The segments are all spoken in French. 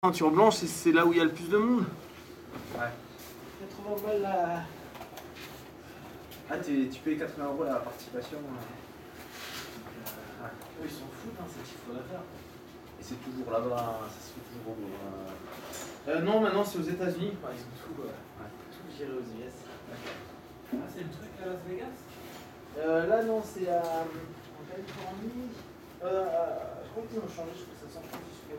Ceinture blanche, c'est là où il y a le plus de monde. Ouais. 80 balles là. Ah, tu payes 80 € la participation. Ouais. Ils s'en foutent, hein, c'est qu'il faut la faire. Et c'est toujours là-bas, ça se fait toujours au non, maintenant c'est aux États-Unis. Enfin, ils ont tout géré aux US. Ah, c'est le truc à Las Vegas? Là, non, c'est en Californie. Je crois qu'ils ont changé, je crois que c'est San Francisco.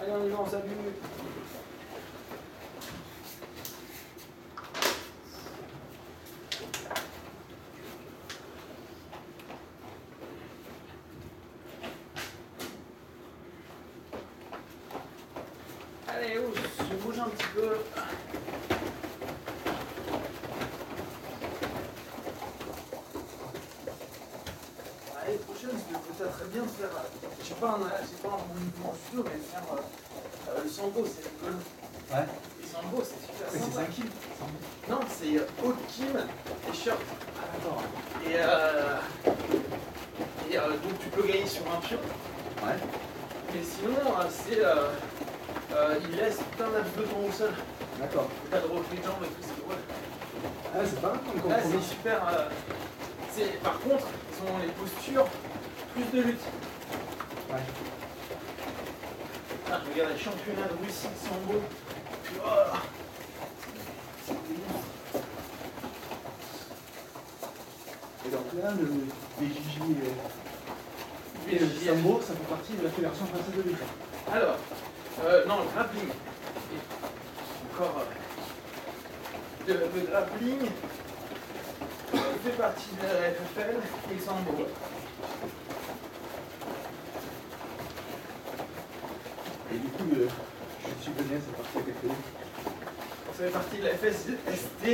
Allez, on y va, on s'abuse. Allez, je bouge un petit peu. L'année prochaine, je vais peut-être très bien faire, je sais pas un mouvement studio, mais faire le sambo, c'est rigolo. Ouais. Le sambo, c'est super Mais sympa. c'est 5 kills. Non, c'est haut Kim et short. Ah, d'accord. Et donc tu peux gagner sur un pion. Ouais. Mais sinon, il laisse plein d'abs de temps au sol. D'accord. T'as le reflet de jambes et tout, c'est drôle. Ah, c'est pas mal comme Là, compromis. c'est super. Par contre, ils ont les postures plus de lutte. Ouais. Ah, je regarde les championnats de Russie de sambo. Puis, oh là. Et donc là, les Gigi et le sambo, ça fait partie de la Fédération française de lutte. Alors, non, le grappling. Encore. Le grappling fait partie de la FFL et le sambo. Et du coup, je suis venu, ça partie à quel pays? Ça fait partie de la FSST,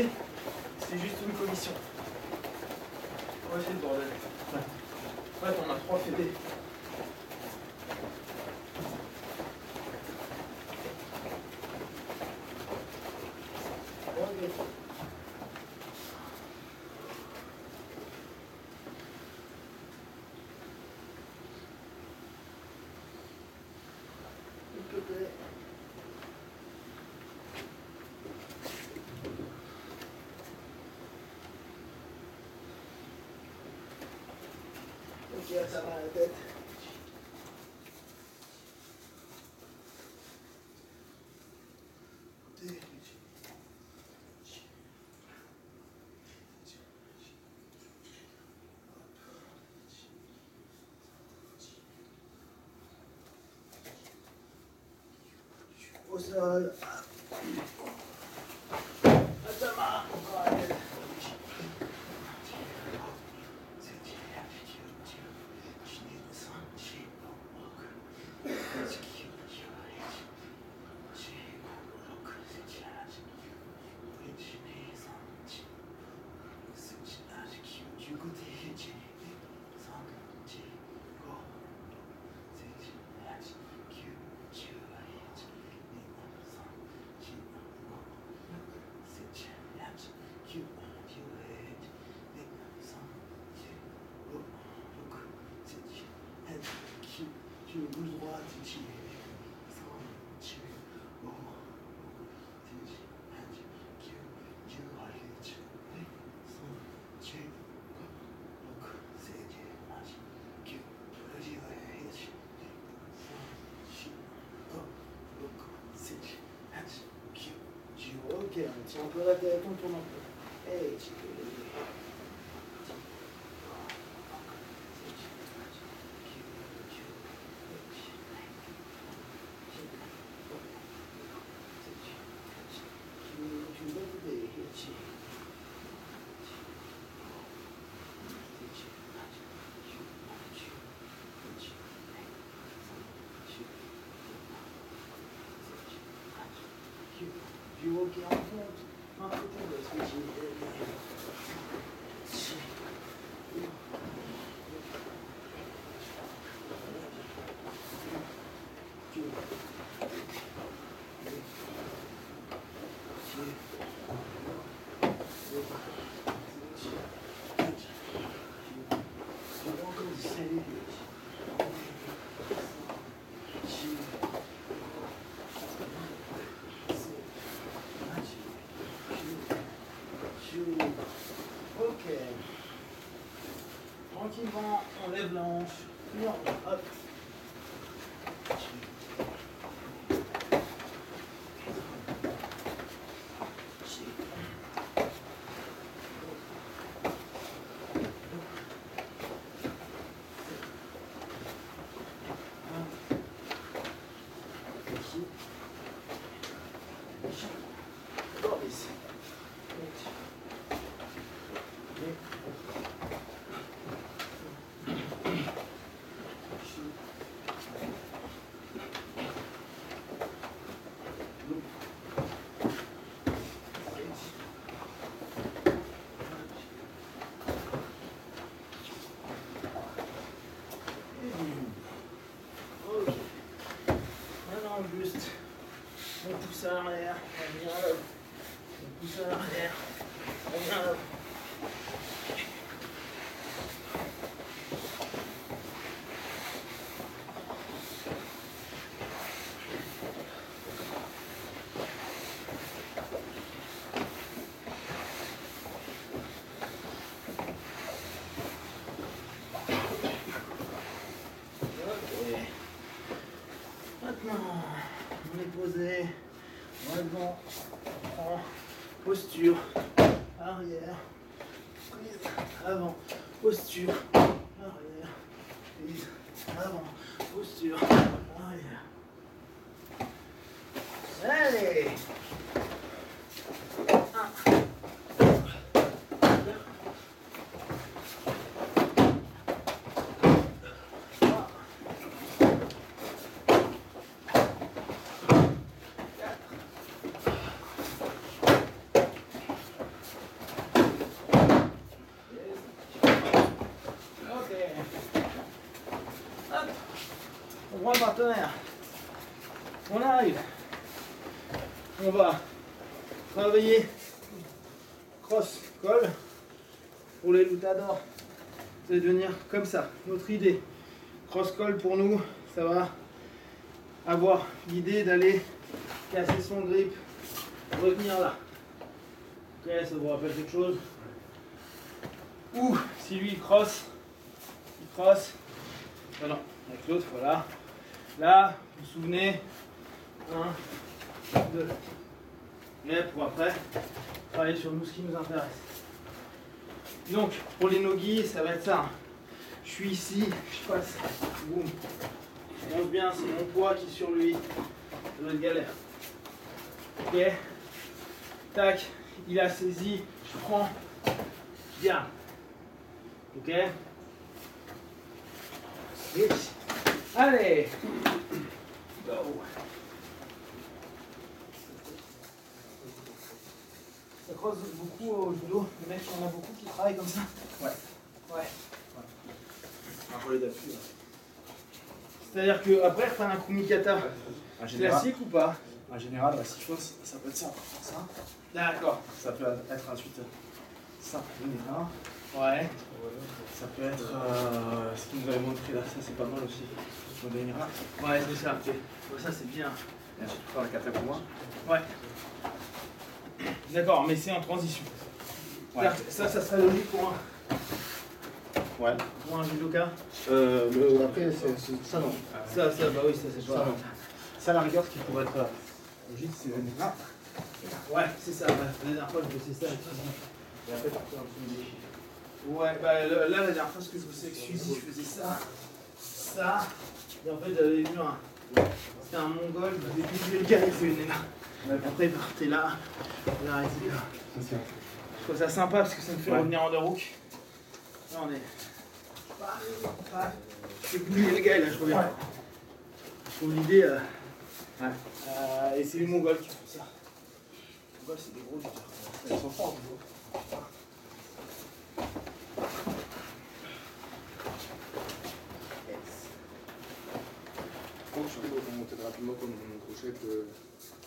c'est juste une commission. Ouais, c'est le bordel. En fait, on a 3 fédés. Ok, ça va la tête. Au sol. Atama. Bouge droite, ok, on tient un peu la tête, on tourne un peu. Hey, du hockey en compte, un côté de ce que j'ai pousse à l'arrière, on revient là. On pousse à l'arrière, on revient là. Maintenant, on est posé, on va devant, on prend posture, arrière, prise, avant, posture, arrière, prise, avant, posture, arrière. Allez! 1. On prend le partenaire. On arrive. On va travailler cross-col. Pour les lutadors, c'est de venir comme ça. Notre idée, cross-col pour nous, ça va avoir l'idée d'aller casser son grip, revenir là. Ok, ça vous rappelle quelque chose? Ou si lui il cross, ah non, avec l'autre, voilà. Là, vous vous souvenez, 1, 2, et pour après, travailler sur nous ce qui nous intéresse. Donc, pour les no-gi, ça va être ça. Je suis ici, je passe, boum. Je pense bien, c'est mon poids qui est sur lui. Ça doit être galère. Ok. Tac, il a saisi, je prends, je garde. Ok. Switch. Allez. Go. Ça croise beaucoup au judo. Les mecs, il y en a beaucoup qui travaillent comme ça. Ouais. Ouais. Un peu les dessus. C'est-à-dire qu'après, reprendre un kumikata classique ou pas? En général, la séquence, ça peut être ça. Ça. D'accord. Ça peut être ensuite ça. Là. Ouais. Ça peut être ce qu'il nous avait montré là. Ça, c'est pas mal aussi. Ouais, c'est ça. Ouais, ça, c'est bien. Et ensuite, tu prends la kata pour moi. Ouais. D'accord, mais c'est en transition. Ouais. Ça serait logique pour un, Ouais. pour un judoka. Après, c'est ça non. Ça, bah oui, ça c'est pas. Ça, non. Ça, la rigueur, ce qui pourrait être logique, c'est venir là. Ouais, c'est ça. Ouais. La dernière fois, je faisais ça. Et après, partir un peu des chiffres. Ouais, bah là, la dernière fois, ce que je faisais avec Suzy, je faisais ça, ça. Et en fait, j'avais vu un. C'était un mongol, j'ai vu le gars, il venait là. Après, il partait là. Il a arrêté là. Je trouve ça sympa parce que ça me fait revenir en underhook. Là, on est. J'ai oublié le gars, là, je reviens. Je trouve l'idée. Et c'est les mongols qui font ça. Les mongols, c'est des gros lutteurs. Ils sont forts, les gros. Je sais pas comment monter rapidement comme mon crochet.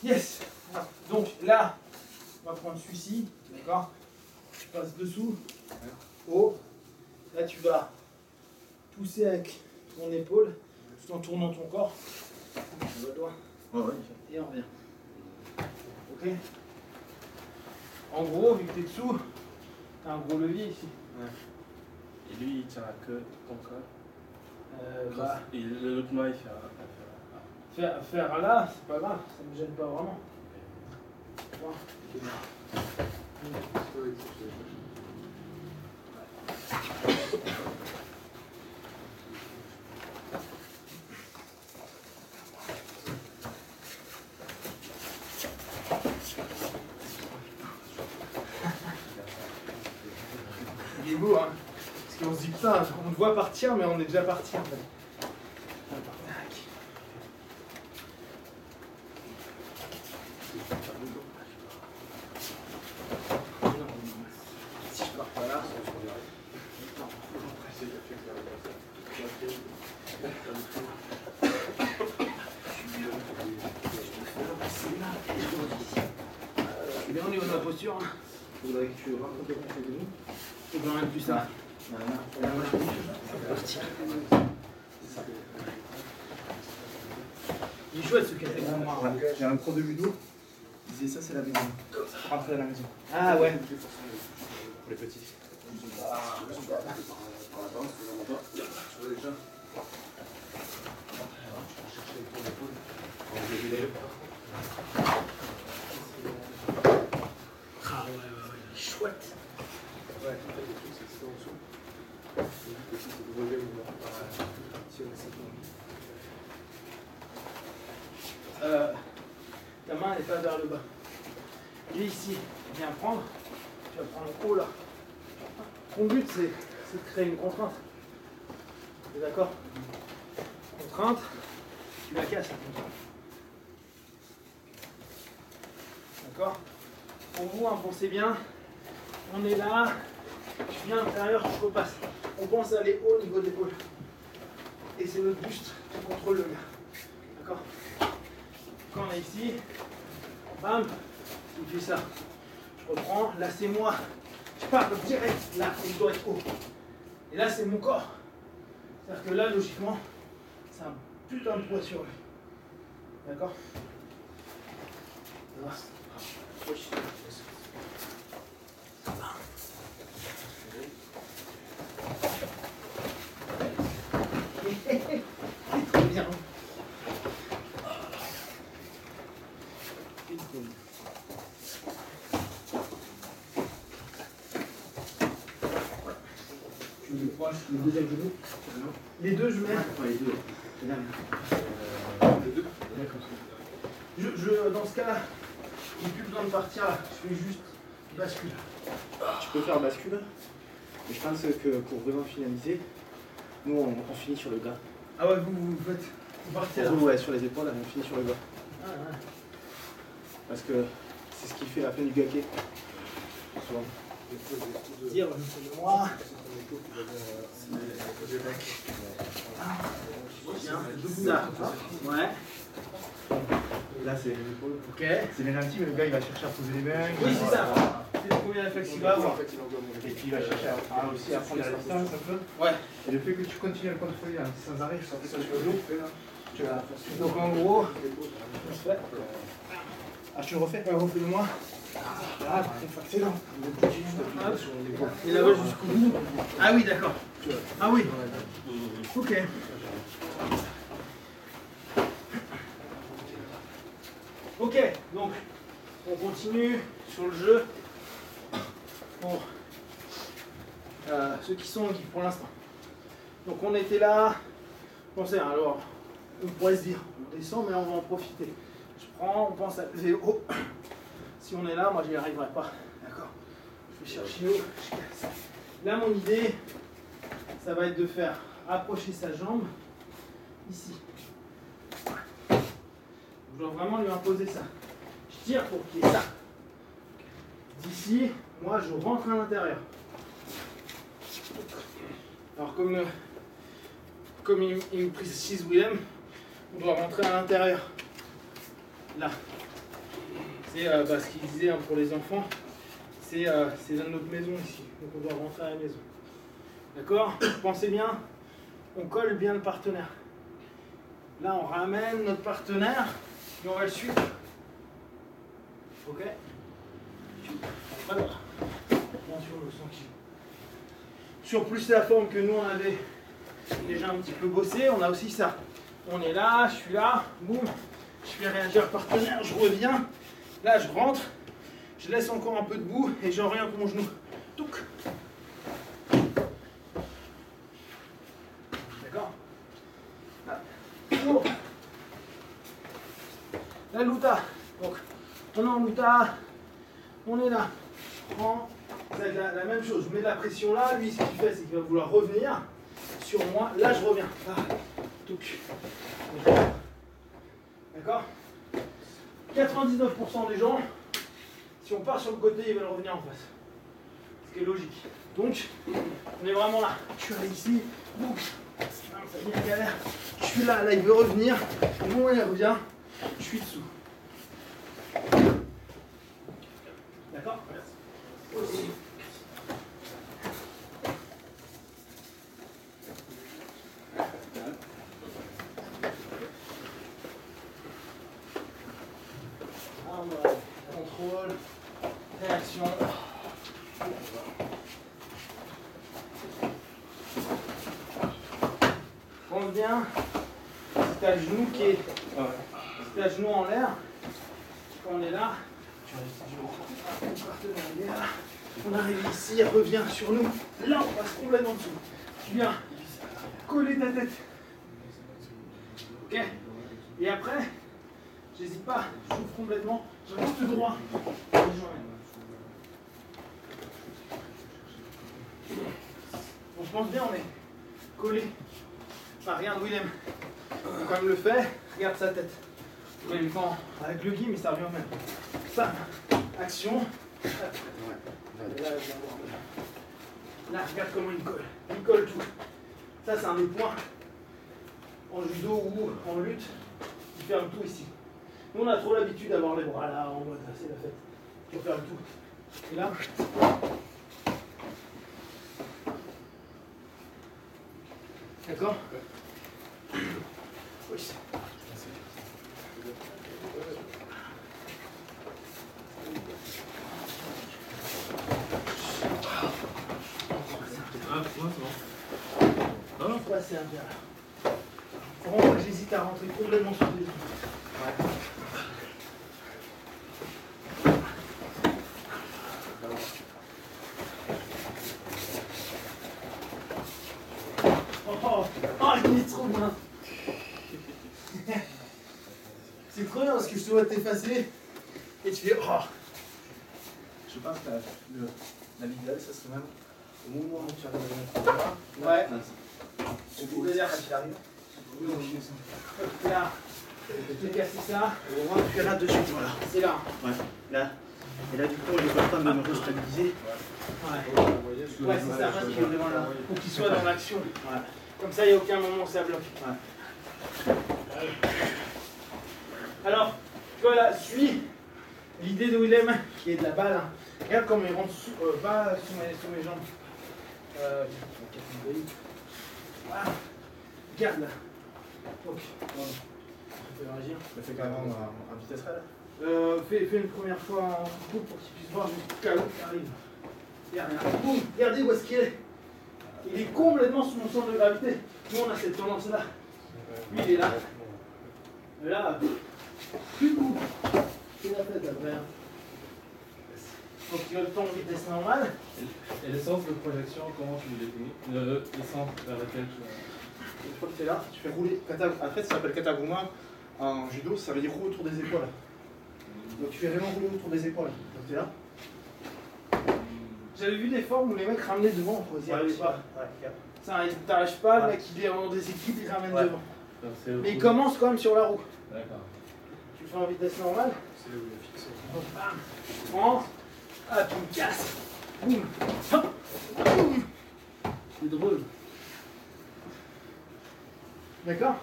Yes. Donc là, on va prendre celui-ci, d'accord? Tu passes dessous, haut. Là, tu vas pousser avec ton épaule, tout en tournant ton corps. Tu vas toi. Et on revient. Ok? En gros, vu que tu es dessous, tu as un gros levier ici. Ouais. Et lui, il tient la queue, ton corps. Et l'autre main, il fait Faire là, c'est pas grave, ça me gêne pas vraiment. Tu vois? Il est beau, hein? Parce qu'on se dit putain, on te voit partir, mais on est déjà parti en fait. Si je pars pas là, c'est là, et je C'est bien au niveau de la posture. Je voudrais que tu rentres complètement tes genoux. Et qu'on arrête plus ça. Voilà. C'est parti. Il est chouette ce café. Ouais. J'ai un pro de judo. Il disait ça, c'est la maison. Rentrer à la maison. Ah ouais. Pour les petits. Ah ouais, chouette. Ouais, en fait, le truc, c'est que c'est en dessous. Le petit, c'est de relever le mouvement. Si on essaie de... Ta main n'est pas vers le bas. Viens ici, viens prendre. Tu vas prendre le haut là. Ton but c'est de créer une contrainte. Tu es d'accord? Contrainte, tu la casses la contrainte. D'accord? Pour vous, hein, pensez bien, on est là, je viens à l'intérieur, je repasse. On pense à aller haut au niveau de l'épaule. Et c'est notre buste qui contrôle le mur. D'accord? Quand on est ici, bam, il fait ça. Je reprends, là c'est moi. Je pars direct, là, il doit être haut. Et là c'est mon corps. C'est-à-dire que là, logiquement, c'est un putain de poids sur lui. D'accord? C'est trop bien. Le deuxième genou. Les deux, je mets. Les deux. Les deux. Dans ce cas-là, j'ai plus besoin de partir là. Je fais juste bascule. Tu peux faire bascule. Mais je pense que pour vraiment finaliser, nous on finit sur le gars. Ah ouais, vous faites. Vous partez là. Ouais, sur les épaules, on finit sur le gars. Ah, ouais. Parce que c'est ce qui fait la fin du gaquet. Souvent. Dire, je fais de moi. Bien. Ça. Ouais. Là c'est Ok. c'est bien gentil, mais le gars il va chercher à poser les mains. Oui, c'est ça. C'est le premier réflexe qu'il va avoir. Et puis il va chercher à aussi à prendre la distance un peu. Ouais. Et le fait que tu continues à le contrôler sans arrêt, ça fait sur le dos, tu vas. Donc en gros, on se fait. Ah, tu le refais? Ouais, refais-le-moi. Ah, excellent. Et là-bas jusqu'au bout. Ah oui, d'accord. Ah oui. Ok. Ok, donc on continue sur le jeu pour ceux qui sont en guide pour l'instant. Donc on était là. Pensez, alors on pourrait se dire, on descend, mais on va en profiter. Je prends, on pense à lever haut. Si on est là, moi j'y arriverai pas. D'accord? Je vais chercher haut, je casse. Là mon idée, ça va être de faire approcher sa jambe ici. Je dois vraiment lui imposer ça. Je tire pour qu'il y ait ça. D'ici, moi je rentre à l'intérieur. Alors comme il me précise Willem, on doit rentrer à l'intérieur. Là. C'est ce qu'il disait pour les enfants. C'est dans notre maison ici. Donc on doit rentrer à la maison. D'accord? Pensez bien, on colle bien le partenaire. Là on ramène notre partenaire et on va le suivre. Ok? Voilà. Bien sûr, le sens. Sur plus la forme que nous on avait déjà un petit peu bossé, on a aussi ça. On est là, je suis là, boum, je fais réagir le partenaire, je reviens, là je rentre, je laisse encore un peu de boue et j'oriente mon genou. Touc. D'accord? Là. Oh. La luta. Donc, on est en luta, on est là. Je prends, ça va être la même chose, je mets de la pression là, lui ce qu'il fait c'est qu'il va vouloir revenir sur moi, là je reviens. Ah. Touc. D'accord? 99% des gens, si on part sur le côté, ils veulent revenir en face. Ce qui est logique. Donc, on est vraiment là. Je suis allé ici, boum, ça devient galère. Je suis là, là il veut revenir. Et bon, il revient, je suis dessous. D'accord? Aussi. Contrôle, réaction. Pense bien, si tu as le genou qui est. Si tu as le genou en l'air, quand on est là, tu restes partenaire. On arrive ici, elle revient sur nous. Là, on passe complètement dessous. Tu viens coller ta tête. Ok? Et après, j'hésite pas, j'ouvre complètement, je reste droit. On se pense bien, on est collé. Enfin, regarde Willem. Quand il me le fait, regarde sa tête. En même temps, avec le gui, mais ça revient au même. Ça, action. Là, regarde comment il colle. Il colle tout. Ça, c'est un des points en judo ou en lutte. Il ferme tout ici. Nous, on a trop l'habitude d'avoir les bras là en mode c'est la fête. Il faut faire tout. Et là, d'accord? Oui. Ah, c'est bon. Non, non. Ouais, c'est un bien là. Vraiment, j'hésite à rentrer complètement sur les genoux. Ouais. Oh, il est trop bien. C'est trop bien parce que je te vois t'effacer et tu fais oh. Je pense que l'idéal, ça serait même au moment où tu arrives à Ouais. C'est-à-dire quand il arrive. Là, tu as cassé ça. Au moment où tu es là dessus, voilà. C'est là. Ouais. Là. Et là, du coup, j'ai pas le temps de me restabiliser. Ouais. Ouais, c'est ça. Parce qu'il est vraiment là. Faut qu'il soit dans l'action. Ouais. Comme ça, il n'y a aucun moment où ça bloque. Ouais. Alors, tu vois là, suis l'idée de Willem qui est de la balle. Hein. Regarde comment il rentre pas sous mes jambes. Voilà. Regarde là. Donc, voilà. Je peux réagir. Je fais carrément en vitesse réelle. Fais une première fois en coupe pour qu'il puisse voir jusqu'à où il arrive. Regarde, boum, regardez où est-ce qu'il est. Il est complètement sous mon centre de gravité. Nous, on a cette tendance-là. Lui, il est là. Et là, plus coup. C'est la tête après. Hein. Donc, il a le temps de vitesse normale. Et le sens de projection, comment tu le définis? Le sens vers lequel tu... Une fois que tu es là, tu fais rouler. Après, ça s'appelle kataguma en judo, ça veut dire rouler autour des épaules. Donc, tu fais vraiment rouler autour des épaules. Donc, tu es là. J'avais vu des formes où les mecs ramenaient devant, ils n'y arrivaient pas. Ouais. Ça, t'arrives pas, le mec il est en des équipes, il ramène devant. Donc, Mais il commence quand même sur la roue. D'accord. Tu le fais en vitesse normale. C'est là où il est fixé. Donc, bam, tu prends, ah, tu me casses. Boum, hop, boum. C'est drôle. D'accord?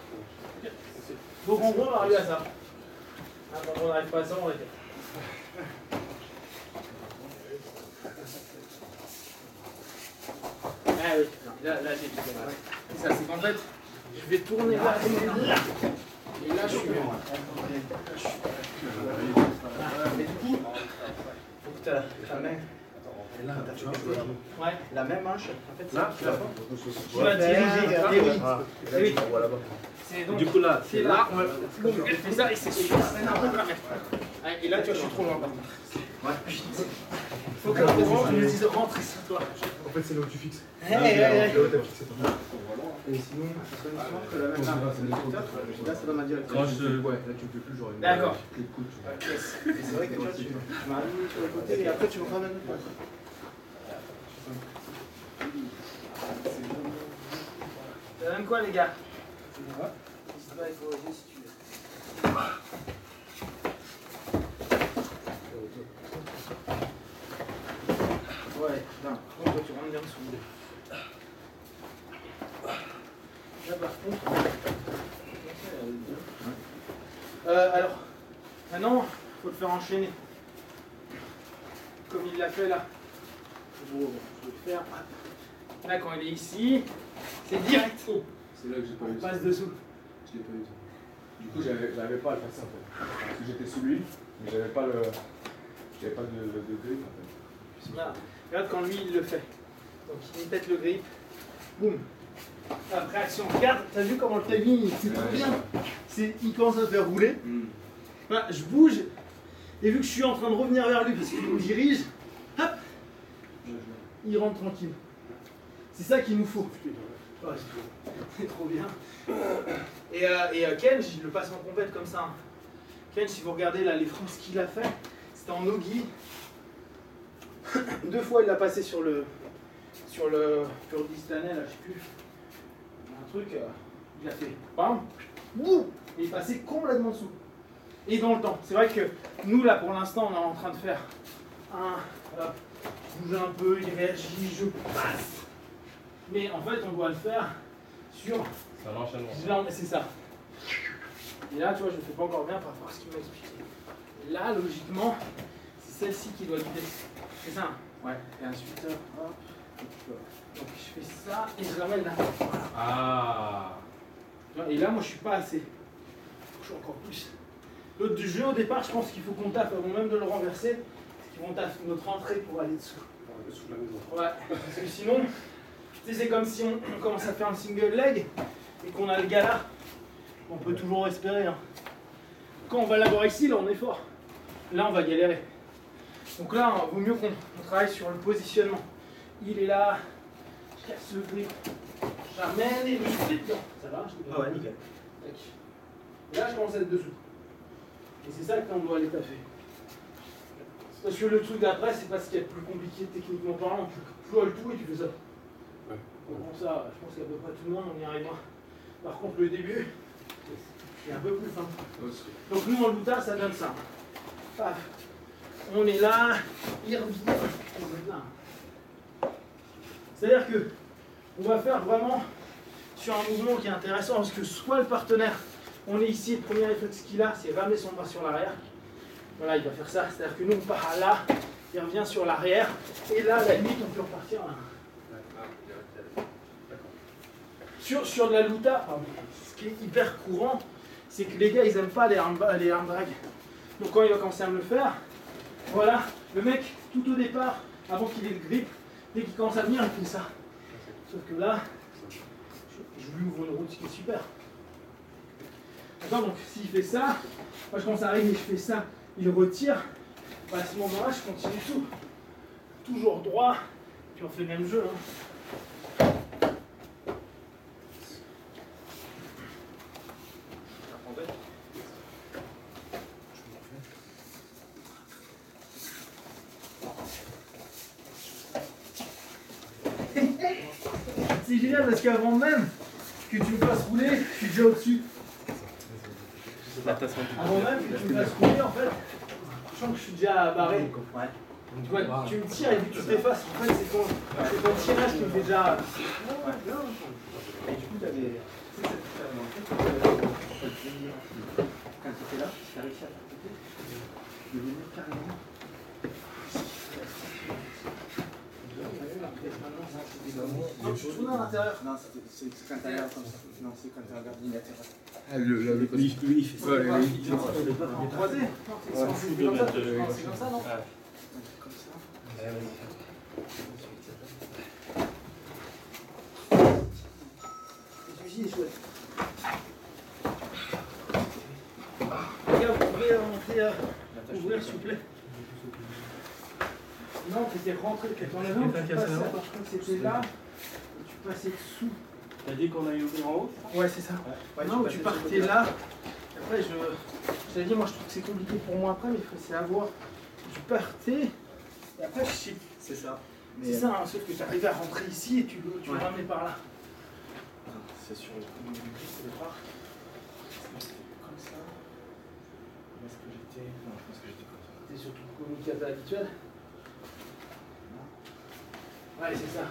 Donc en gros, on va arriver à ça. Ah, quand on n'arrive pas à ça, on va dire. Ah oui, là j'ai tout mal. C'est ça, c'est qu'en fait, je vais tourner là, et là je suis bien. Mais du coup, faut que tu aies la main. Et là, tu vois, Ouais. La même manche. En fait, là, tu la Tu vas diriger. Et oui. Et oui. C'est donc, du coup, là, c'est là, on va. Bon, elle fait ça et c'est super. Ouais, et là, tu vois, je suis trop loin par contre. Ouais. Faut que je me dise rentre ici, toi. En fait, c'est là où tu fixes. Hey, hey, Là hey. où t'as fixé ton bras. Et sinon, ça me semble que la même là, c'est dans ma direction. quand je... Ouais, là tu peux plus, genre une D'accord. clé de coude. Tu vois. Yes. Et c'est vrai que tu vois, tu m'as mis sur le côté et après tu me ramènes le poids. Ça donne quoi, les gars? N'hésite pas, il faut oser si tu veux. Ouais, non. Par contre, toi, tu rentres bien dessous. Là, par contre. Alors, maintenant, il faut le faire enchaîner. comme il l'a fait là. Bon, je vais le faire. Là, quand il est ici, c'est direct. C'est là que j'ai pas On eu ça. passe dessous. Je l'ai pas eu ça. Du coup, j'avais pas à faire ça en fait. Parce que j'étais sous lui, mais j'avais pas de grip en fait. Voilà. Regarde quand lui il le fait. Donc il pète le grip. Boum. Après action. Regarde, t'as vu comment le timing c'est trop bien. Il commence à faire rouler. Voilà, je bouge. Et vu que je suis en train de revenir vers lui parce qu'il me dirige, hop, il rentre tranquille. C'est ça qu'il nous faut. Ouais, c'est trop bien. Et Ken, je le passe en compète comme ça. Ken, si vous regardez là les frances qu'il a fait, c'était en nogi. 2 fois il l'a passé sur le Kurdistanais, là, je sais plus. Un truc, il a fait bam, boum, et il est passé complètement dessous. Et dans le temps. C'est vrai que nous là pour l'instant on est en train de faire hop, bouge un peu, il réagit, je passe. Mais en fait on doit le faire sur. C'est un enchaînement. C'est ça. Et là tu vois je ne fais pas encore bien par rapport à ce qu'il m'a expliqué. Et là logiquement c'est celle-ci qui doit guider. C'est ça. Ouais. Et ensuite hop. Donc je fais ça et je ramène là. Voilà. Ah. Et là moi je suis pas assez. Je suis encore plus. L'autre du jeu au départ je pense qu'il faut qu'on tape avant même de le renverser. C'est qu'ils vont taper notre entrée pour aller dessous. Sous la maison. Ouais. Parce que sinon, tu sais, c'est comme si on commence à faire un single leg et qu'on a le gars là. On peut toujours espérer. Hein. Quand on va l'avoir ici, là on est fort. Là on va galérer. Donc là, il vaut mieux qu'on travaille sur le positionnement. Il est là, je casse le grip, j'amène et je fais dedans. Ça va? Ah ouais, nickel. Tac. Et là, je commence à être dessous. Et c'est ça qu'on doit aller taffer. Parce que le truc d'après, c'est pas ce qu'il y a de plus compliqué techniquement parlant. Tu floiles tout et tu fais ça. Ouais. Donc ça, je pense qu'à peu près tout le monde, on y arrivera. Par contre, le début, c'est un peu plus fin. Donc nous, en Luta, ça donne ça. Paf. On est là, il revient, on est là. C'est-à-dire que on va faire vraiment sur un mouvement qui est intéressant parce que soit le partenaire, on est ici, le premier réflexe qu'il a, c'est ramener son bras sur l'arrière. Voilà, il va faire ça. C'est-à-dire que nous, on part à là, il revient sur l'arrière, et là, à la limite, on peut repartir là. Sur de la Luta, ce qui est hyper courant, c'est que les gars, ils n'aiment pas les arm drag. Donc quand il va commencer à me le faire, voilà, le mec, tout au départ, avant qu'il ait le grip, dès qu'il commence à venir, il fait ça. Sauf que là, je lui ouvre une route, ce qui est super. D'accord, donc s'il fait ça, moi je commence à arriver et je fais ça, il retire, bah, à ce moment-là, je continue tout. Toujours droit, puis on fait le même jeu. Hein. C'est génial parce qu'avant même que tu me fasses rouler, je suis déjà au-dessus. Avant même que tu me fasses rouler, en fait, je sens que je suis déjà barré. Ouais. Tu vois, tu me tires et vu que tu t'effaces, en fait, c'est ton tirage qui me fait déjà. Ouais. Et du coup, t'avais. Quand tu étais là, tu as réussi à faire côté de venir carrément. Non, tu tournes à l'intérieur. Non, c'est quand t'as l'air comme ça. Non, c'est quand t'as regardé latéral. Ah, lui, il fait ça. Ouais, En croisé. Non, c'est comme ça, c'est comme ça, non? Comme ça. Celui-ci est chouette. Les gars, vous pouvez monter, ouvrir s'il vous plaît. Non, tu étais rentré, quand on avait vu, tu passais, je crois que c'était là, et tu passais dessous. T'as dit qu'on allait ouvrir en haut? Ouais, c'est ça. Ouais, non, tu partais là. Après, je t'avais dit, moi je trouve que c'est compliqué pour moi après, mais c'est à voir. Tu partais, et après je sais. C'est ça. C'est ça, hein, sauf que tu arrives à rentrer ici et tu le ramènes par là. C'est sur le départ. Comme ça. Est-ce que j'étais. Non, je pense que j'étais comme ça. T'es sur ton communicata habituel. Ouais, c'est ça.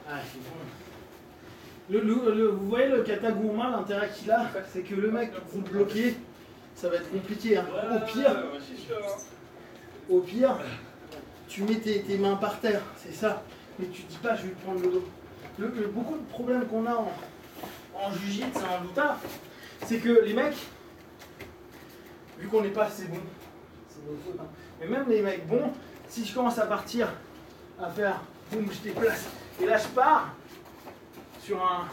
Ah, c'est bon. Vous voyez le kata gourmand, l'intérêt qu'il a, c'est que le mec, vous le bloquez, ça va être compliqué. Hein. Au pire, tu mets tes mains par terre, c'est ça. Mais tu dis pas, je vais prendre le dos. Beaucoup de problèmes qu'on a en jiu-jitsu, en luta, c'est que les mecs, vu qu'on n'est pas assez bon, c'est notre faute, hein. Mais même les mecs bons, si je commence à partir, à faire boum, je déplace, et là je pars sur un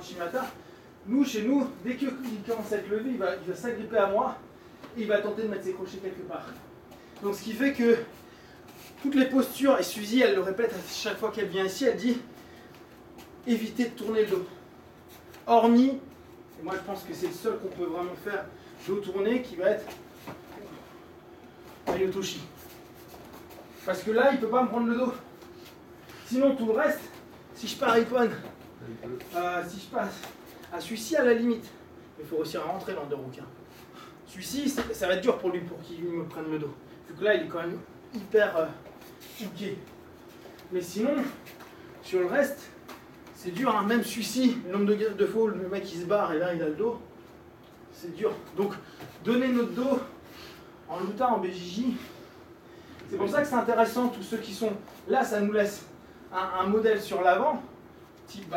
Uchimata, chez nous, dès qu'il commence à être levé, il va s'agripper à moi et il va tenter de mettre ses crochets quelque part. Donc ce qui fait que toutes les postures, et Suzy elle le répète à chaque fois qu'elle vient ici, elle dit évitez de tourner le dos. Hormis, et moi je pense que c'est le seul qu'on peut vraiment faire dos tourné, qui va être Ayotoshi. Parce que là il ne peut pas me prendre le dos. Sinon tout le reste, si je pars Ippon, si je passe à celui-ci à la limite, il faut réussir à rentrer dans le requin. Celui-ci, ça va être dur pour lui pour qu'il me prenne le dos. Vu que là il est quand même hyper hooké. Mais sinon, sur le reste, c'est dur, hein. Même celui-ci, le nombre de fois où le mec il se barre et là il a le dos, c'est dur. Donc donner notre dos en luta, en BJJ, c'est pour ça que c'est intéressant, tous ceux qui sont là, ça nous laisse un modèle sur l'avant, type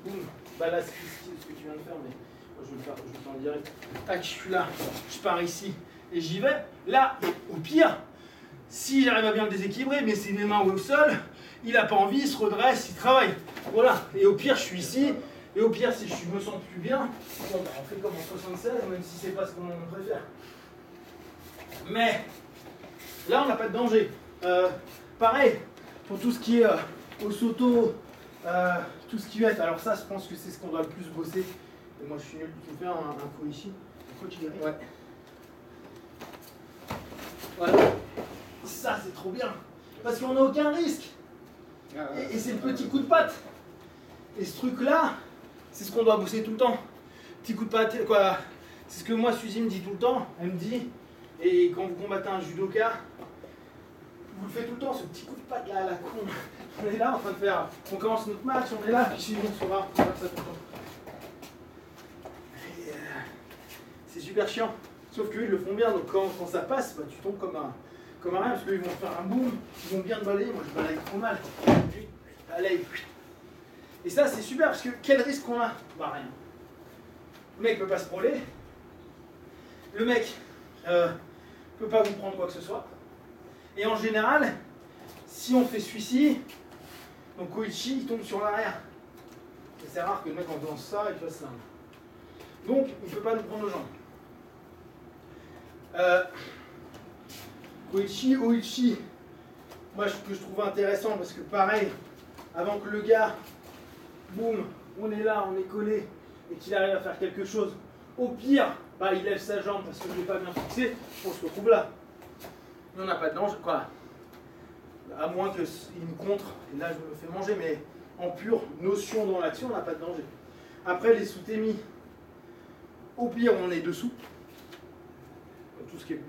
boum, là c'est ce que tu viens de faire, mais moi je vais le faire en direct. Tac, je suis là, je pars ici et j'y vais. Là, au pire, si j'arrive à bien le déséquilibrer, mais c'est mes mains au sol, il n'a pas envie, il se redresse, il travaille. Voilà, et au pire je suis ici, et au pire si je me sens plus bien, bon, on fait comme en 76, même si c'est pas ce qu'on préfère. Mais là on n'a pas de danger. Pareil, pour tout ce qui est au soto, tout ce qui va être, alors ça je pense que c'est ce qu'on doit le plus bosser. Et moi je suis nul, tu peux faire un coup ici. Ouais. Voilà. Ça c'est trop bien. Parce qu'on n'a aucun risque. Et c'est le petit coup de patte. Et ce truc là, c'est ce qu'on doit bosser tout le temps. Petit coup de patte, quoi. C'est ce que moi Suzy me dit tout le temps. Elle me dit, et quand vous combattez un judoka, vous le faites tout le temps, ce petit coup de patte là à la con. On est là en train de faire, on commence notre match, on est là, puis sinon on saura faire ça tout le temps. C'est super chiant. Sauf qu'eux ils le font bien, donc quand ça passe, bah, tu tombes comme un rien, parce qu'ils vont faire un boom, ils vont bien te balayer, moi je balaye trop mal. Allez. Et ça c'est super, parce que quel risque qu'on a? Bah rien. Le mec peut pas se prôler, le mec peut pas vous prendre quoi que ce soit. Et en général, si on fait celui-ci, donc Koichi il tombe sur l'arrière. C'est rare que le mec en faisant ça, il fasse ça. Donc il ne peut pas nous prendre aux jambes. Koichi, Oichi, moi ce que je trouve intéressant, parce que pareil, avant que le gars, boum, on est là, on est collé, et qu'il arrive à faire quelque chose, au pire, bah, il lève sa jambe parce que je ne l'ai pas bien fixé, on se retrouve là. Mais on n'a pas de danger, quoi. À moins qu'il nous contre, et là je me fais manger, mais en pure notion dans l'action, on n'a pas de danger. Après les sous-témis, au pire on est dessous. Tout ce qui est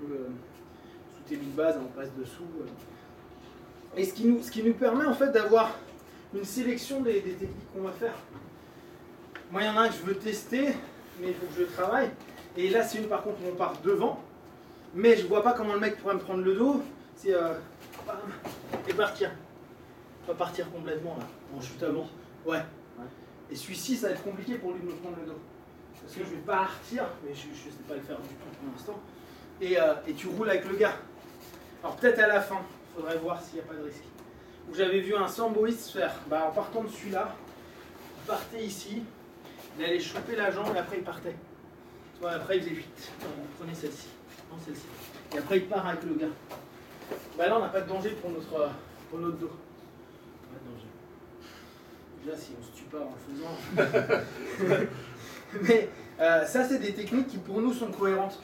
sous-témis de base, on passe dessous. Et ce qui nous permet en fait d'avoir une sélection des techniques qu'on va faire. Moi il y en a un que je veux tester, mais il faut que je travaille. Et là c'est une par contre où on part devant, mais je vois pas comment le mec pourrait me prendre le dos. C'est et partir. Pas partir complètement là, en chute avant. Ouais. Et celui-ci ça va être compliqué pour lui de me prendre le dos. Parce que je vais partir, mais je ne sais pas le faire du tout pour l'instant. Et tu roules avec le gars. Alors peut-être à la fin, il faudrait voir s'il n'y a pas de risque. Où j'avais vu un samboïste faire, en partant de celui-là, il partait ici, il allait choper la jambe et après il partait. Tu vois, après il faisait 8. Prenez celle-ci. Non, celle-ci. Et après il part avec le gars. Là on n'a pas de danger pour notre dos. Pas de danger. Déjà si on se tue pas en le faisant. Mais ça c'est des techniques qui pour nous sont cohérentes.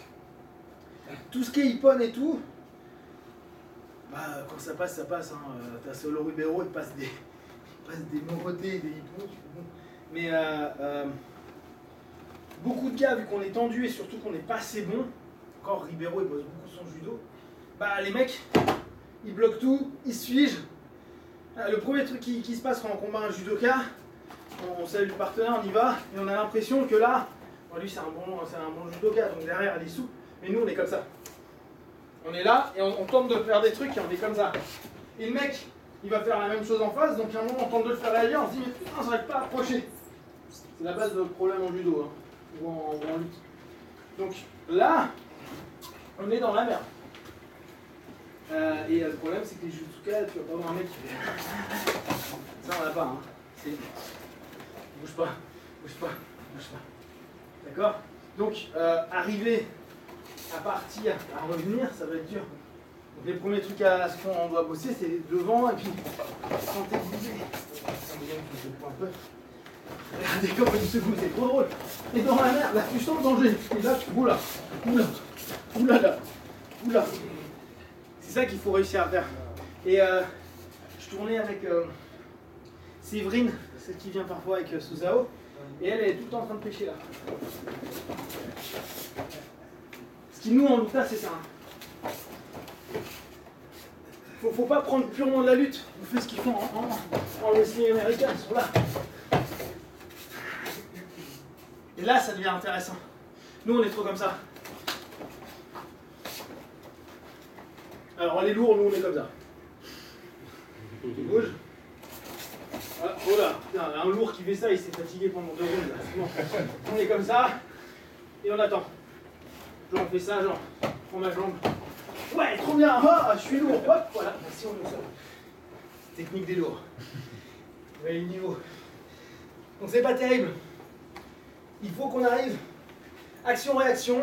Tout ce qui est Ippon et tout, quand ça passe, ça passe. Hein. T'as Solo Ribeiro, il passe des Moroté, des Ippon. Mais beaucoup de gars, vu qu'on est tendu et surtout qu'on n'est pas assez bon, encore Ribeiro il bosse beaucoup son judo, les mecs, ils bloquent tout, ils se figent. Le premier truc qui se passe quand on combat un judoka, on salue le partenaire, on y va, et on a l'impression que là, Bon, lui, c'est un bon judoka, donc derrière, il est souple. Mais nous, on est comme ça. On est là et on tente de faire des trucs et on est comme ça. Et le mec, il va faire la même chose en face, donc à un moment, on tente de le faire réagir, on se dit, mais putain, ça va pas approcher. C'est la base de notre problème en judo, hein, ou en lutte. Donc là, on est dans la merde. Et le problème, c'est que les judokas, tu vas pas avoir un mec qui fait. Ça, on l'a pas, hein. C'est. Bouge pas, bouge pas, bouge pas. D'accord? Donc, arriver à partir, à revenir, ça va être dur. Donc, les premiers trucs à ce qu'on doit bosser, c'est devant et puis tenter de bouger. Un peu. Regardez comment il secoue, c'est trop drôle. Et dans la merde, là, tu sens le danger. Et là, tu. Oula, oula, oula, là, oula. C'est ça qu'il faut réussir à faire. Et je tournais avec Séverine, celle qui vient parfois avec Suzao, et elle est tout le temps en train de pêcher là. Ce qui nous en lutte, c'est ça. Faut pas prendre purement de la lutte. On fait ce qu'ils font en wrestling américain, ils sont là. Et là, ça devient intéressant. Nous, on est trop comme ça. Alors, les lourds, nous, on est comme ça. Tu bouges. Voilà. Oh là, putain, un lourd qui fait ça, il s'est fatigué pendant 2 rounds. Bon. On est comme ça, et on attend. Genre, on fait ça, genre, je prends ma jambe. Ouais, trop bien, oh, je suis lourd, hop, voilà. Merci, on est seul. Technique des lourds. Vous voyez le niveau. Donc, c'est pas terrible. Il faut qu'on arrive. Action-réaction.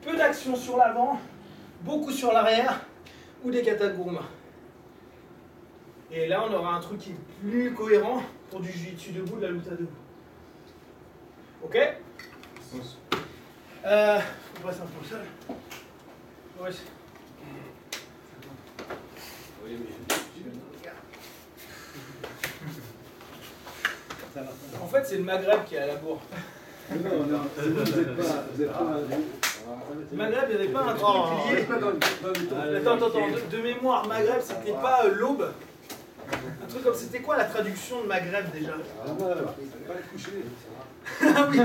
Peu d'action sur l'avant, beaucoup sur l'arrière, ou des katas de gourma. Et là, on aura un truc qui est plus cohérent pour du jiu-jitsu debout, de la lutte à debout. Ok? On passe un peu au sol. Ouais. En fait, c'est le Maghreb qui est à la bourre. Non, vous êtes pas. Le Maghreb, il n'y avait pas un truc lié. Attends, de mémoire, Maghreb, c'était pas l'aube. Un truc comme, c'était quoi la traduction de Maghreb déjà? Ah, pas le coucher. Ah oui,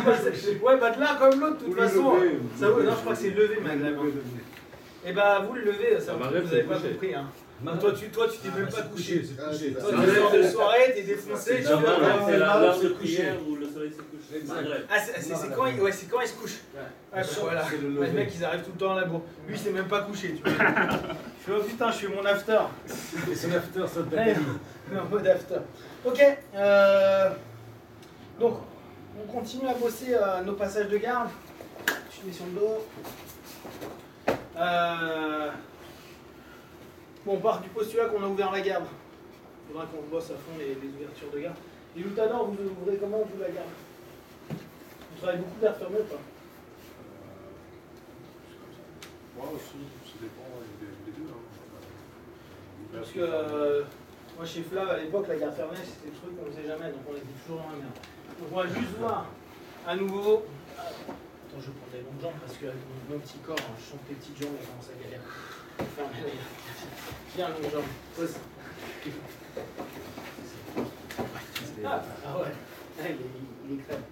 ouais, bah de l'un comme l'autre, de toute façon. Ça, non, je crois que c'est lever Maghreb. Et bah, vous le levez, ça vous n'avez pas compris. Hein. Toi, tu t'es même pas couché. Toi, tu sors de soirée, t'es défoncé, tu vas. C'est l'heure de prière où le soleil se couche. Ah, c'est quand il se couche. Ouais, bah, voilà. Les mecs, ils arrivent tout le temps à la bourre. Lui, il s'est même pas couché, tu vois. Je fais, oh putain, je fais mon after. Et son after, ça te En mode after. Ok. Donc, on continue à bosser nos passages de garde. Je mets sur le dos. Bon, on part du postulat qu'on a ouvert la garde. Il faudra qu'on bosse à fond les ouvertures de garde. Les luttadors, vous ouvrez comment vous la garde? Vous travaillez beaucoup d'air fermé ou pas? Moi aussi, ça dépend des deux. Parce que moi chez Flav à l'époque, la garde fermée c'était le truc qu'on faisait jamais, donc on était toujours dans la merde. Donc on va juste voir à nouveau. Attends, je vais prendre les longues jambes parce que avec mon petit corps, je sens que les petites jambes elles commencent à galérer. Viens, longue jambe, pose. Ah ouais, il est crème.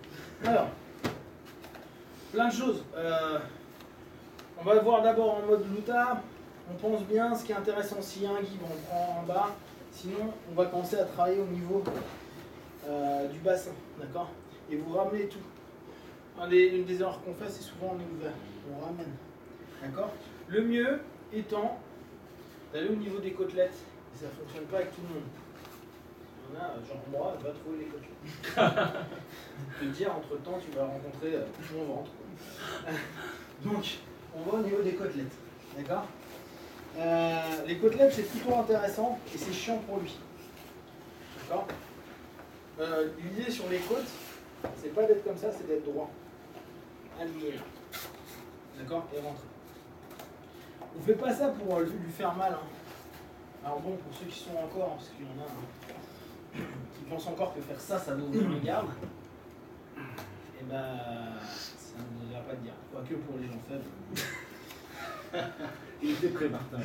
Alors, plein de choses. On va voir d'abord en mode luta. On pense bien, ce qui est intéressant, s'il y a un guide, on prend en bas. Sinon, on va commencer à travailler au niveau du bassin, d'accord? Et vous ramenez tout. Une des erreurs qu'on fait, c'est souvent on est ouvert. On ramène, d'accord? Le mieux étant d'aller au niveau des côtelettes. Et ça ne fonctionne pas avec tout le monde. Il y en a, genre moi, va trouver les côtelettes. Je peux te dire, entre temps, tu vas rencontrer mon ventre. Donc, on va au niveau des côtelettes, d'accord? Les côtelettes, c'est plutôt intéressant et c'est chiant pour lui. D'accord? L'idée sur les côtes, c'est pas d'être comme ça, c'est d'être droit. Aligné là. D'accord? Et rentrer. On fait pas ça pour lui faire mal. Hein. Alors bon, pour ceux qui sont encore, parce qu'il y en a qui pensent encore que faire ça, ça va ouvrir une garde, et ben ça ne devrait pas te dire. Quoique pour les gens faibles. Il était prêt, Martin.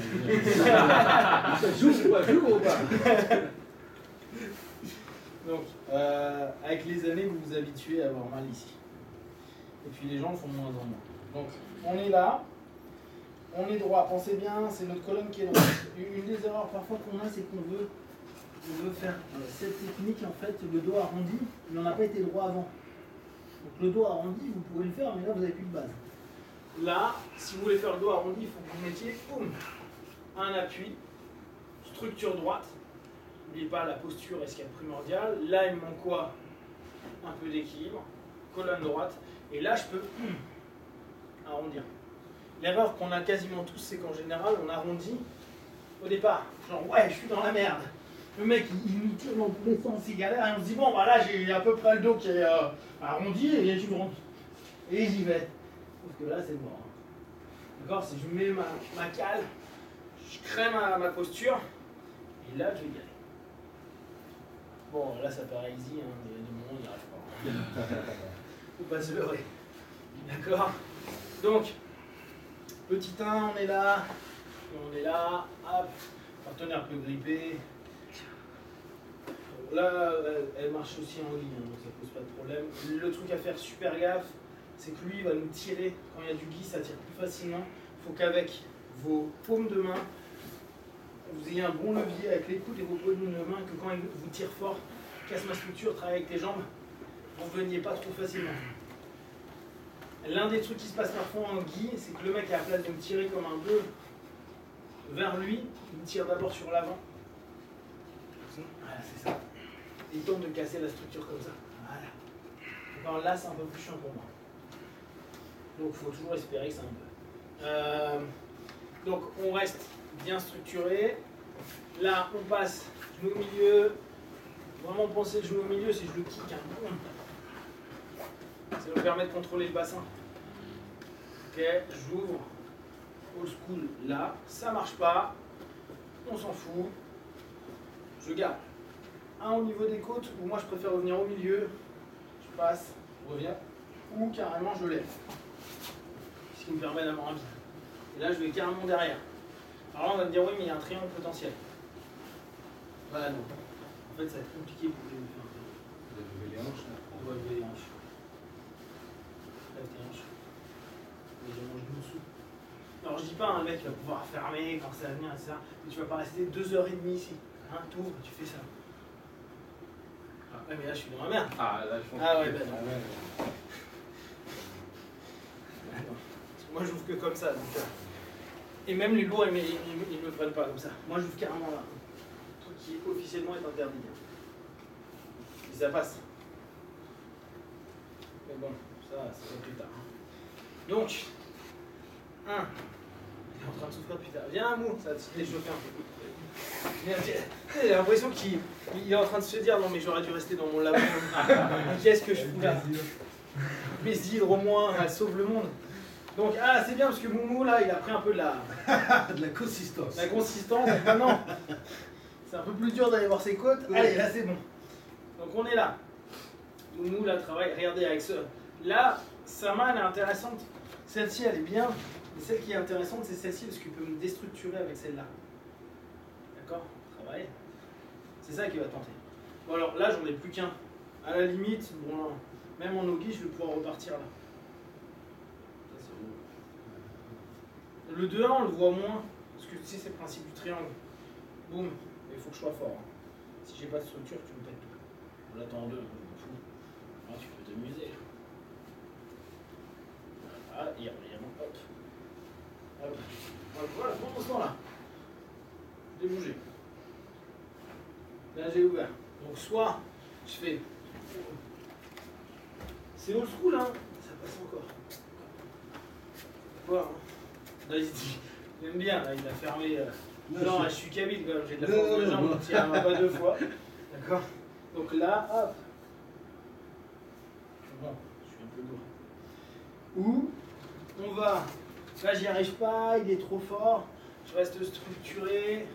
Ça joue ou pas? Donc, avec les années, vous vous habituez à avoir mal ici. Et puis les jambes font de moins en moins. Donc on est là, on est droit. Pensez bien, c'est notre colonne qui est droite. Une des erreurs parfois qu'on a, c'est qu'on veut faire cette technique, en fait, le dos arrondi, mais on n'a pas été droit avant. Donc le dos arrondi, vous pouvez le faire, mais là vous n'avez plus de base. Là, si vous voulez faire le dos arrondi, il faut que vous mettiez un appui, structure droite. N'oubliez pas la posture est ce qu'il y a de primordial. Là, il me manque quoi? Un peu d'équilibre, colonne droite. Et là, je peux arrondir. L'erreur qu'on a quasiment tous, c'est qu'en général, on arrondit au départ. Genre, ouais, je suis dans la merde. Le mec, il nous tire dans tous les sens, il galère, et on se dit, bon, bah là, j'ai à peu près le dos qui est arrondi, et je rentre. Et j'y vais. Sauf que là, c'est mort. D'accord? Si je mets ma cale, je crée ma posture, et là, je vais y aller. Bon, là, ça paraît easy, hein, mais il y a des moments où il n'y arrive pas. Faut pas se leurrer. D'accord? Donc, petit 1, on est là, hop, partenaire peut gripper. Là, elle marche aussi en ligne, hein, donc ça pose pas de problème. Le truc à faire super gaffe, c'est que lui, il va nous tirer. Quand il y a du gui, ça tire plus facilement. Il faut qu'avec vos paumes de main, vous ayez un bon levier avec les coudes et vos paumes de main, que quand il vous tire fort, casse ma structure, travaille avec tes jambes, vous ne veniez pas trop facilement. L'un des trucs qui se passe parfois en gui, c'est que le mec, à la place de me tirer comme un bœuf vers lui, il me tire d'abord sur l'avant. Voilà, c'est ça. Il tente de casser la structure comme ça. Voilà. Alors là, c'est un peu plus chiant pour moi. Donc, il faut toujours espérer que c'est un peu. Donc, on reste bien structuré. Là, on passe genou au milieu. Vraiment penser le genou au milieu, c'est je le kick. Hein. Ça me permet de contrôler le bassin. Ok, j'ouvre. Old school là. Ça marche pas. On s'en fout. Je garde. Un au niveau des côtes, où moi je préfère revenir au milieu. Je passe, je reviens. Ou carrément je lève. Ce qui me permet d'avoir un pied. Et là je vais carrément derrière. Alors là on va me dire oui mais il y a un triangle potentiel. Bah non. En fait ça va être compliqué pour les faire. Vous avez levé les hanches là? On va lever les hanches. Lève tes hanches. Et je mange dessous. Alors je dis pas un mec qui va pouvoir fermer quand ça va venir, etc. Mais tu vas pas rester 2h30 ici. Hein, t'ouvres, tu fais ça. Ah ouais, mais là je suis dans la merde. Ah là je pense Ah ouais, que... bah non. Moi j'ouvre que comme ça. Donc, et même les lourds ils ne me prennent pas comme ça. Moi j'ouvre carrément là. Un truc qui officiellement est interdit. Et ça passe. Mais bon, ça va plus tard. Donc, 1. Il est en train de souffrir depuis tard. Viens Mou, ça va te réchauffer un peu. J'ai l'impression qu'il est en train de se dire non mais j'aurais dû rester dans mon labo. Qu'est-ce que je fous là? Mes hydres au moins, elles sauvent le monde. Donc c'est bien parce que Moumou là il a pris un peu de la consistance. La consistance, et maintenant c'est un peu plus dur d'aller voir ses côtes. Allez là c'est bon. Donc on est là. Moumou là travaille, regardez avec ce. Là, sa main elle est intéressante. Celle-ci elle est bien. Mais celle qui est intéressante c'est celle-ci parce qu'il peut me déstructurer avec celle-là. D'accord? Travail. C'est ça qui va tenter. Bon alors là j'en ai plus qu'un. À la limite, bon, même en no-gi je vais pouvoir repartir là. Ça, c'est bon. Le 2-1 on le voit moins. Parce que tu sais c'est le principe du triangle. Boum. Mais il faut que je sois fort. Hein. Si j'ai pas de structure tu me pètes tout. Là t'es en 2, je m'en fous. Là tu peux t'amuser. Voilà, et vraiment hop. Hop. Voilà, pendant ce temps-là. J'ai bougé. Là j'ai ouvert. Donc soit je fais. C'est old school hein. Ça passe encore. Voir. Hein. Là il aime bien, là il a fermé. Non, là, je suis kabyle quand même, j'ai de la force de jambe, donc il n'y en a pas 2 fois. D'accord? Donc là, hop. Bon, je suis un peu lourd. Ou on va. Là j'y arrive pas, il est trop fort. Je reste structuré.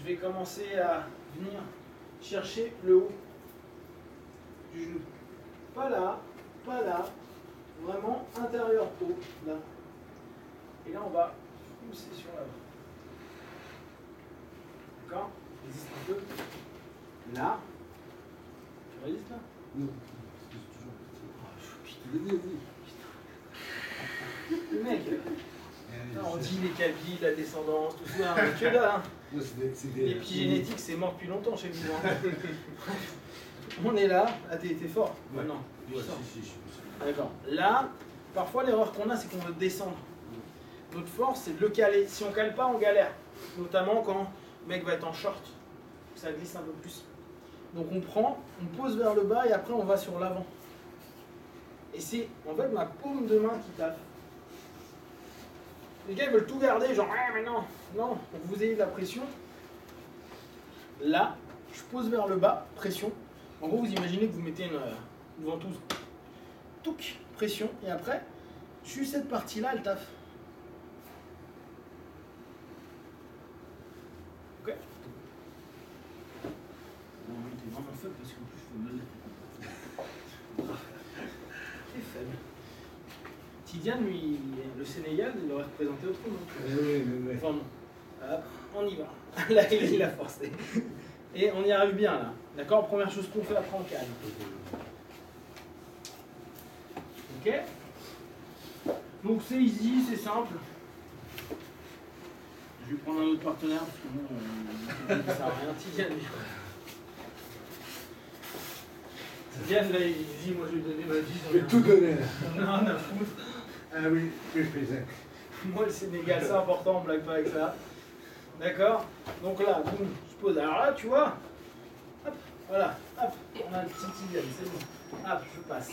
Je vais commencer à venir chercher le haut du genou. Pas là, vraiment intérieur haut, là. Et là on va pousser sur l'avant. D'accord? Résiste un peu. Là. Tu résistes là? Non, c'est toujours petit. Vas-y. dit les la descendance, tout ça, hein, que dalle, hein. L'épigénétique, c'est mort depuis longtemps chez vous. Hein. On est là. Ah, t'es fort? Ouais. Non. Ouais, si. D'accord. Là, parfois l'erreur qu'on a, c'est qu'on veut descendre. Notre force, c'est de le caler. Si on cale pas, on galère. Notamment quand le mec va être en short. Ça glisse un peu plus. Donc on prend, on pose vers le bas et après on va sur l'avant. Et c'est en fait ma paume de main qui tape. Les gars ils veulent tout garder, genre ah mais non, non, pour que vous ayez de la pression. Là, je pose vers le bas, pression. En gros, vous imaginez que vous mettez une ventouse. Touc, pression, et après, juste cette partie-là, elle taffe. Ok. Non, t'es vraiment faible parce qu'en plus, je peux me t'es faible. Tidiane, lui, le Sénégal, il aurait représenté autrement. Oui. Enfin bon, hop, on y va. Là, il a forcé. Et on y arrive bien là. D'accord? Première chose qu'on fait, après on calme. Ok? Donc c'est easy, c'est simple. Je vais prendre un autre partenaire parce que bon, ça sert à rien. Tidiane, Tidiane là, il dit moi je vais donner ma vie. Je vais tout donner. Non, on a foutre. Ah oui, je faisais. Moi le Sénégal, c'est important, on blague pas avec ça. D'accord? Donc là, boum, je pose. Alors là, tu vois, hop, voilà, hop, on a le petit Tidiane, c'est bon. Hop, je passe.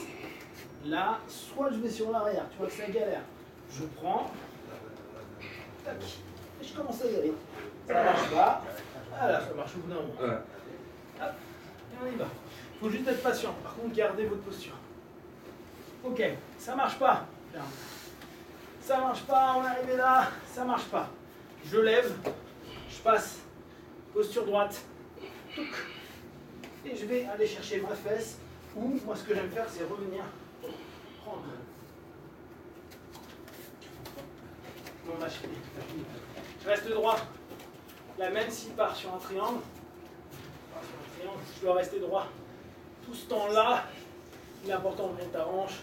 Là, soit je vais sur l'arrière, tu vois que c'est galère. Je prends, tac, et je commence à y aller. Ça marche pas. Ah là, ça marche au bout d'un moment. Ouais. Hop, et on y va. Faut juste être patient. Par contre, gardez votre posture. Ok, ça marche pas. Ça marche pas, on est arrivé là, ça marche pas. Je lève, je passe, posture droite, touc, et je vais aller chercher ma fesse, ou moi ce que j'aime faire c'est revenir, prendre. Non, lâche pied. Je reste droit. Là même s'il part sur un triangle, je dois rester droit. Tout ce temps-là, il est important de monter ta hanche.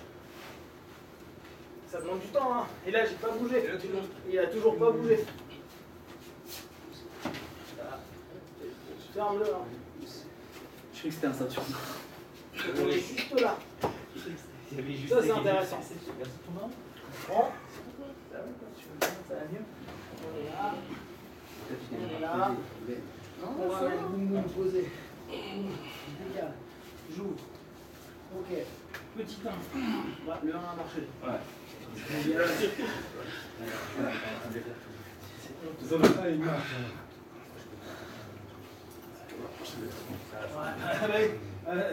Ça demande du temps, hein. Et là, j'ai pas bougé. Il a toujours pas bougé. Ferme-le. Hein. Je croyais que c'était un ceinture. On est juste là. Ça, c'est intéressant. On prend. Ça va mieux. On est là. On est là. On va mettre boum boum posé. Je décale. J'ouvre. Ok. Petit 1. Le 1 a marché. Ouais. Il marche.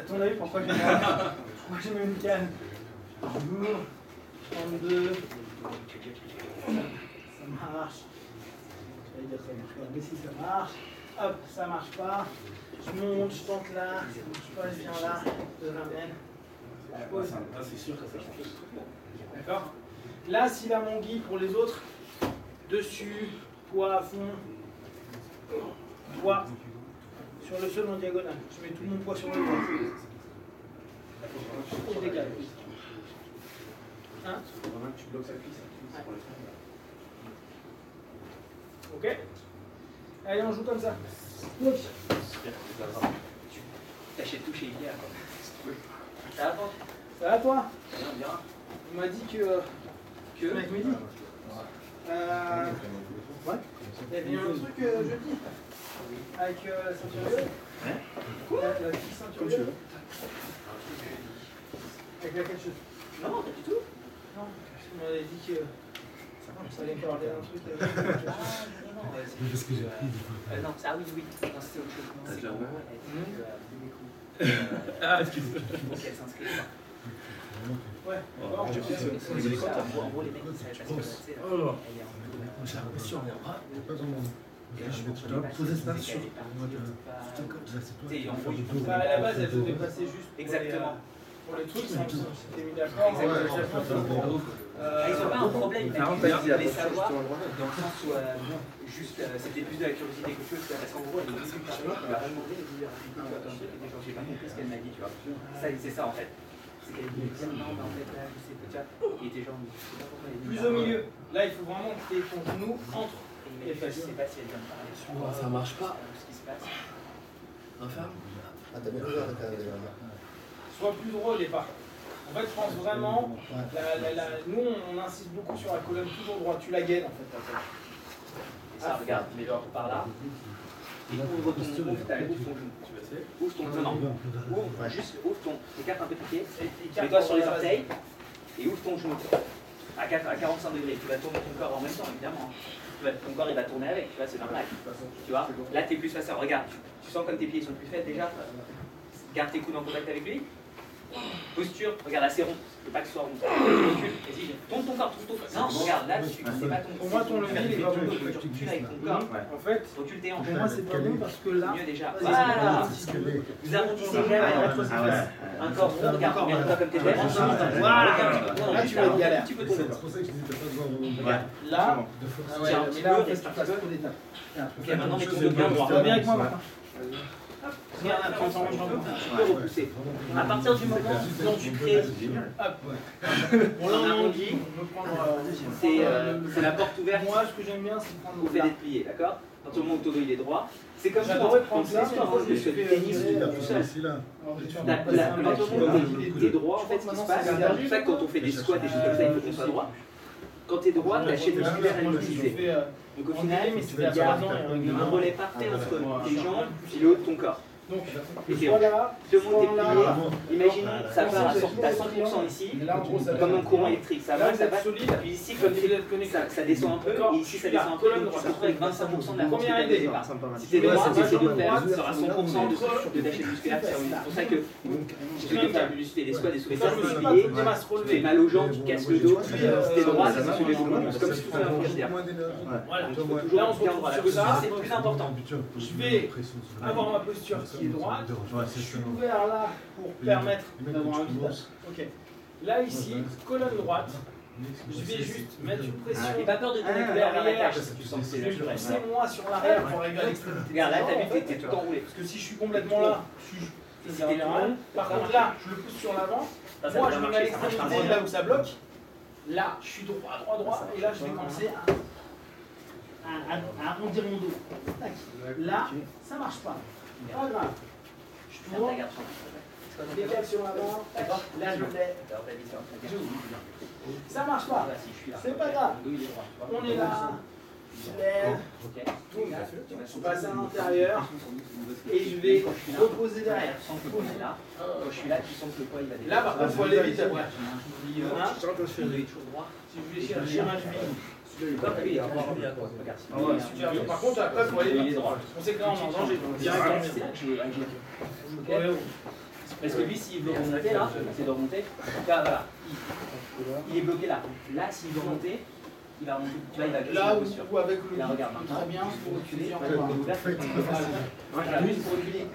Ton avis, pourquoi j'ai mis une canne? J'ouvre. 32. Ça marche. J'allais dire ça marche pas, mais si ça marche. Hop, ça marche pas. Je monte, je tente là. Ça marche pas, je viens là. Je ramène. Je pose. C'est sûr que ça change. D'accord? Là, s'il a mon gui pour les autres, dessus, poids à fond, poids sur le sol en diagonale. Je mets tout mon poids sur le doigt. Je décale. Hein? Tu bloques sa cuisse. Ok? Allez, on joue comme ça. T'achètes tout chez Ikea. Ça va toi? Ça va toi? Bien. Il m'a dit que. Le mec me dit. Ouais. Il y avait un truc jeudi. Avec la ceinture violet. Quoi? La petite ceinture violet. Avec la quelque chose. Non, pas du tout. Non. Il m'avait dit que. Ça allait me parler d'un truc. Non, Parce que j'ai pris du coup. non, ça oui. Non, c'était autre chose. Non, c'est déjà qu'en vu? gros, elle dit Ah, excuse-moi. qu'il faut qu'elle s'inscrive. Ouais. Oh, je fixe. En gros, les mecs, ils savaient pas ce que c'est. Oh. Elle est en J'ai l'impression, on est bras. Pas dans mon. Je vais dois poser ça sur moi de. En gros, il faut. À la base, elle devait passer juste. Exactement. Pour les trucs, on s'était mis d'accord. Ils n'ont pas un problème, ils voulaient savoir, dans le sens où juste c'était plus de la curiosité qu'autre chose, parce qu'en gros elle est venue me parler, elle m'a demandé, elle dit j'ai pas compris ce qu'elle m'a dit, tu vois. Ça, c'est ça en fait. c'est qu'elle dit non, mais en fait, là, je sais pas, il était genre, je sais pas pourquoi il est Plus au milieu. Là, il faut vraiment que tu aies ton genou entre les je fesses. sais pas si elle vient de parler sur Ça marche pas. ce qui se passe. Enfin. Ah, t'as bien ouvert déjà. Sois plus droit au départ. En fait, je pense vraiment, nous on insiste beaucoup sur la colonne toujours droite, tu la gaines en fait. Et ça, regarde, mets-le par là. Et ouvre ton genou. Ouvre ton genou. Ouvre, juste ouvre ton. Écarte un peu tes pieds. Mets-toi sur les orteils. Et ouvre ton genou. À 45 degrés. Tu vas tourner ton corps en même temps, évidemment. Ton corps il va tourner avec, tu vois, c'est normal. Tu vois, là tu es plus face à. Regarde, tu sens comme tes pieds sont plus faits déjà. Garde tes coudes en contact avec lui. Posture, regarde là c'est rond, je veux pas que ce soit rond. Recule, vas-y, tourne ton corps, tourne ton corps. Non, regarde là, c'est pas ton. Pour moi, ton levier, il est pas bon. Tu recules avec ton corps. En fait, Recule tes hanches. pour moi, c'est pas bon parce que là. Mieux déjà. Voilà. Vous arrondissez jamais. Un corps rond, regarde, regarde-toi comme t'es belle. Voilà. Là, tu vas être galère. Tu peux tomber. C'est pour ça que je disais t'as pas besoin de Là, Tiens un petit peu, reste un petit peu. Ok, maintenant mets-toi bien droit. tu vas bien avec moi maintenant. Regarde, attends, tu peux repousser. À partir du moment où tu crées, On l'arrondit, on peut prendre. c'est la porte ouverte. Moi, ce que j'aime bien, c'est prendre Vous le faites plat. des pliés, d'accord? Quand au moment où ton dos il est droit, c'est comme ça J'adorais dans prendre le ça, sport, mais le je fais tennis, tout seul. Quand au moment où tu es droit, en fait, ce qui se passe, c'est pour ça que quand on fait des squats, des choses comme ça, il faut qu'on soit droit. Quand tu es droit, ta chaîne musculaire elle est mobilisée. Donc au final, tu gardes un relais parfait entre tes jambes et le haut de ton corps. Donc, Et t'es voilà, tout le monde est plié. Imaginons, ça part à 100% ici, comme un courant électrique. Ça va, puis ici, comme ça descend un peu, et ici ça descend un peu, donc tu te retrouves avec 25% de la force que tu as au départ. Si tu es droit, tu essaies de faire, tu seras 100% de ta chaîne musculaire. C'est pour ça que je te dis faire des squats, des soulevés, c'est plié, tu fais mal aux jambes, tu casses le dos. Si tu es droit, ça se soulève beaucoup plus, comme si tu faisais un fourrière. Voilà. Donc il faut toujours Là, on se bien retrouve droit. La sur ça. posture, c'est le plus important. Je vais avoir ma posture qui est droite. Je suis ouvert là pour permettre d'avoir un vide. Ok. Là, ici, colonne droite. Je vais juste mettre une pression. N'aie pas peur de donner vers l'arrière si tu sens que c'est naturel. Poussez-moi sur l'arrière pour arriver à l'extrémité. Regarde, là, t'es tout enroulé. Parce que si je suis complètement là, je suis général. Par contre, là, je le pousse sur l'avant. Moi, je me mets à l'extrémité là où ça bloque. Là, je suis droit. Et là, je vais commencer à arrondir mon dos. Tac. Là, ça marche pas. Pas grave. Je tourne. Décale sur l'avant. Là, je l'ai. Ça marche pas. C'est pas grave. On est là. Je lève. Je passe à l'intérieur. Et je vais reposer derrière. Tu sens que le poids est là. Quand je suis là, tu sens que le poids il va descendre. Là, par contre, il faut aller vite après. Il est toujours droit. Si je vais chercher un genou. Le corps, lui, il est droit. Regarde. Ah ouais, super. Par contre, après, il faut aller vite. On sait que là, on est en danger. Directement. C'est là que je veux. Parce que lui, s'il veut remonter là, c'est de remonter. Là, voilà. Il est bloqué là. Là, s'il veut remonter, il va remonter. Tu vois, il va casser Là la posture. où avec le Là, regarde. très bien, pour reculer. Voilà, lui, il faut reculer.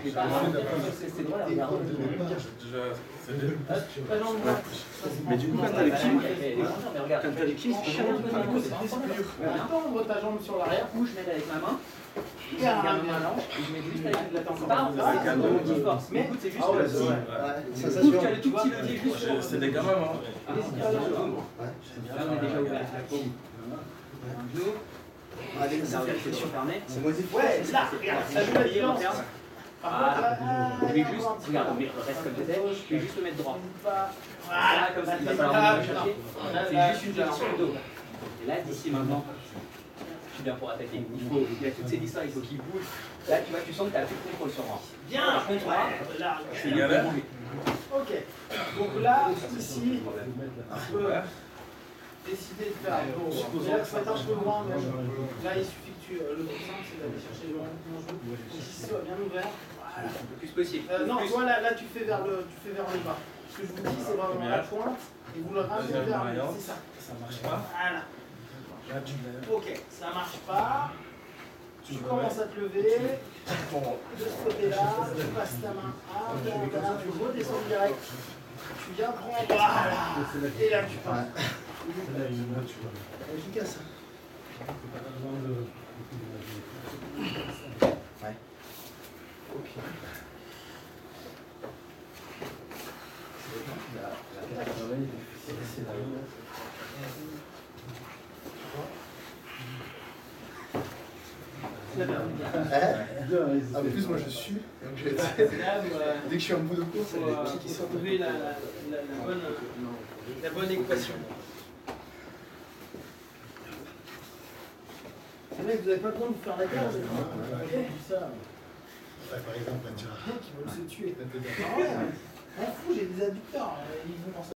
C'est droit là, regarde. Mais du coup, quand t'as les pieds, Mais regarde, quand t'as les pieds, c'est chiant. Tendre ta jambe sur l'arrière. Où je mets avec ma main. Je Garde regarde ma ma main. main. Et je mets juste avec La la tension. C'est pas un gros qui force. Mais écoute, c'est juste le petit. Sensation. Tu as le tout petit levier juste sur. C'est des gamins, hein. Là, on est déjà ouvert. Genou. Allez, Ça fait les yeux fermés. c'est moisif. Ouais, là, regarde, ça joue la différence. Je vais juste, regarde, mais reste comme tu étais, je vais juste le mettre droit. Voilà, Comme ça, il va falloir me chercher. C'est juste une position de dos. Et là, d'ici maintenant, je suis bien pour attaquer. Il a toutes ces distances, il faut qu'il bouge. Là, tu vois, tu sens que tu as plus de contrôle sur moi. Bien. Par contre, là, Là, Je suis galère. ok. Donc là, ici, on peut décider de faire. Bon, là, il faut être un peu loin, mais là, il suffit que tu. Le plus simple, c'est d'aller chercher mon genou. Ici, soit bien ouvert. Voilà. le plus possible. Non, toi, là, tu fais vers le bas. Ce que je vous dis, c'est vraiment la pointe. Et vous le ramenez vers le bas. C'est ça. Ça marche pas. Voilà. Là, tu lèves. Ok, ça marche pas. Tu commences à te lever. De ce côté-là, tu passes ta main à l'intérieur, tu redescends direct. Tu viens prendre. Voilà. Et là, tu pars. Efficace. En plus, moi je suis. Donc dès que je suis en bout de course, il y a des petits qui sortent. Trouver la bonne équation. Les mecs, vous n'avez pas le temps de vous faire la cage. Ça. Par exemple, un tir Qui veulent se tuer. Ah ouais, m'en fous, j'ai des adducteurs. Ils vont penser